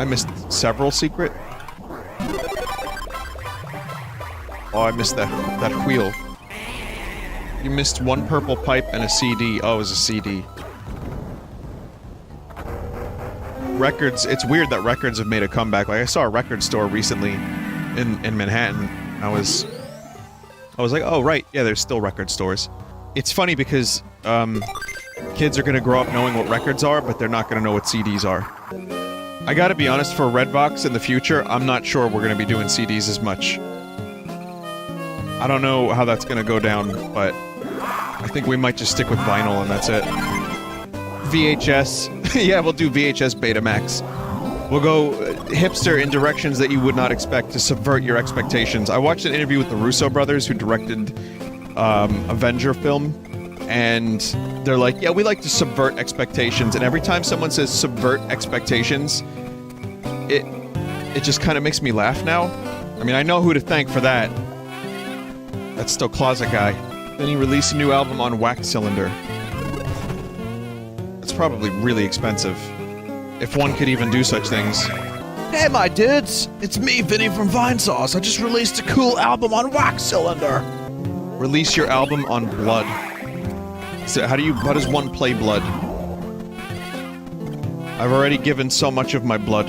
I missed several secret. Oh, I missed that wheel. You missed one purple pipe and a CD. Oh, it was a CD. Records, it's weird that records have made a comeback. Like, I saw a record store recently in Manhattan. I was like, oh, right, yeah, there's still record stores. It's funny because, kids are gonna grow up knowing what records are, but they're not gonna know what CDs are. I gotta be honest, for Red Vox in the future, I'm not sure we're gonna be doing CDs as much. I don't know how that's gonna go down, but I think we might just stick with vinyl and that's it. VHS. Yeah, we'll do VHS Betamax. We'll go hipster in directions that you would not expect to subvert your expectations. I watched an interview with the Russo brothers who directed Avenger film, and they're like, yeah, we like to subvert expectations, and every time someone says subvert expectations, it just kind of makes me laugh now. I mean, I know who to thank for that. That's still Closet Guy. Then he released a new album on Wax Cylinder. It's probably really expensive. If one could even do such things. Hey my dudes! It's me, Vinny from VineSauce. I just released a cool album on Wax Cylinder. Release your album on Blood. So how does one play Blood? I've already given so much of my blood.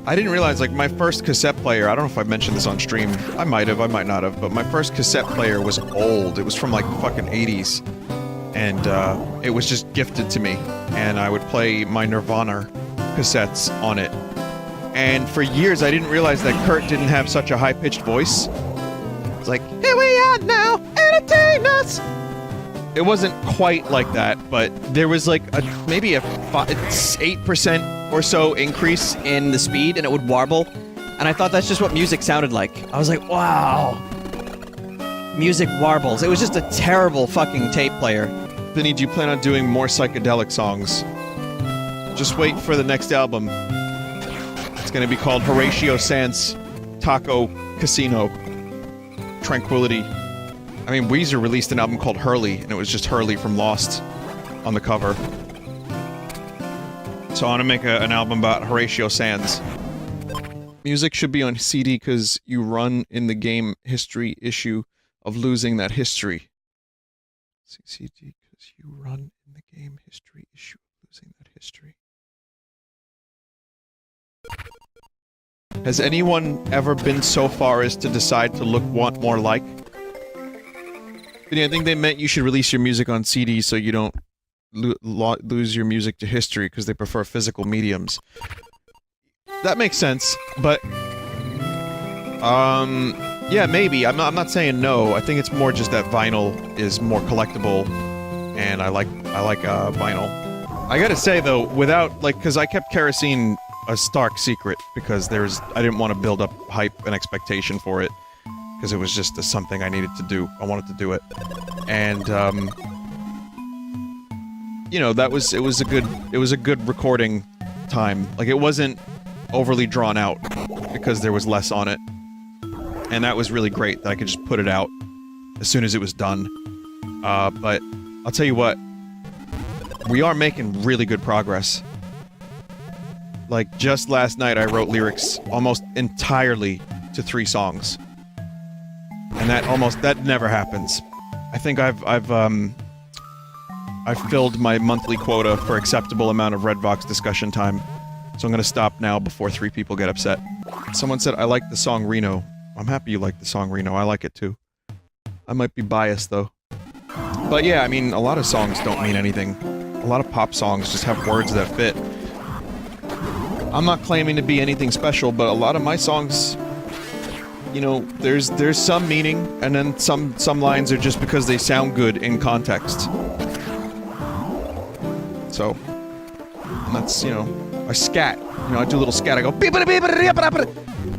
I didn't realize, like, my first cassette player, I don't know if I mentioned this on stream. I might have, I might not have, but my first cassette player was old. It was from, like, the fucking 80s. And, it was just gifted to me. And I would play my Nirvana cassettes on it. And for years, I didn't realize that Kurt didn't have such a high-pitched voice. It's like, here we are now, entertain us! It wasn't quite like that, but there was like maybe a 8% or so increase in the speed, and it would warble. And I thought that's just what music sounded like. I was like, wow. Music warbles. It was just a terrible fucking tape player. Vinny, do you plan on doing more psychedelic songs? Just wait for the next album. It's gonna be called Horatio Sanz Taco Casino Tranquility. I mean, Weezer released an album called Hurley, and it was just Hurley from Lost on the cover. So I want to make an album about Horatio Sanz. Music should be on CD because you run in the game history issue of losing that history. CD because you run in the game history issue of losing that history. Has anyone ever been so far as to decide to want more like? But yeah, I think they meant you should release your music on CD so you don't lose your music to history because they prefer physical mediums. That makes sense, but yeah, maybe. I'm not saying no. I think it's more just that vinyl is more collectible, and I like vinyl. I gotta say though, without because I kept Kerosene a stark secret because I didn't want to build up hype and expectation for it. Because it was just something I needed to do. I wanted to do it. And, you know, it was a good recording time. Like, it wasn't overly drawn out, because there was less on it. And that was really great, that I could just put it out as soon as it was done. But, I'll tell you what, we are making really good progress. Like, just last night I wrote lyrics almost entirely to 3 songs. And that never happens. I think I've filled my monthly quota for acceptable amount of Red Vox discussion time. So I'm gonna stop now before 3 people get upset. Someone said, I like the song Reno. I'm happy you like the song Reno, I like it too. I might be biased though. But yeah, I mean, a lot of songs don't mean anything. A lot of pop songs just have words that fit. I'm not claiming to be anything special, but a lot of my songs, you know, there's some meaning, and then some lines are just because they sound good in context. So, and that's, you know, I scat. You know, I do a little scat, I go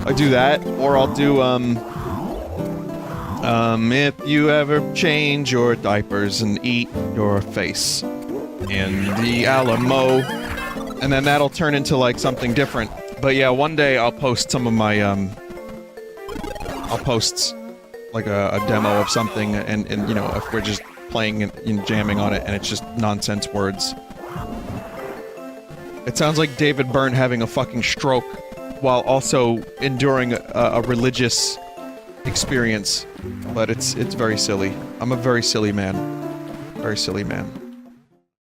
I do that, or I'll do, if you ever change your diapers and eat your face in the Alamo, and then that'll turn into, like, something different. But yeah, one day I'll post some of my, I'll post, like, a demo of something, and you know, if we're just playing and jamming on it, and it's just nonsense words. It sounds like David Byrne having a fucking stroke. while also enduring a religious experience. But it's very silly. I'm a very silly man. Very silly man.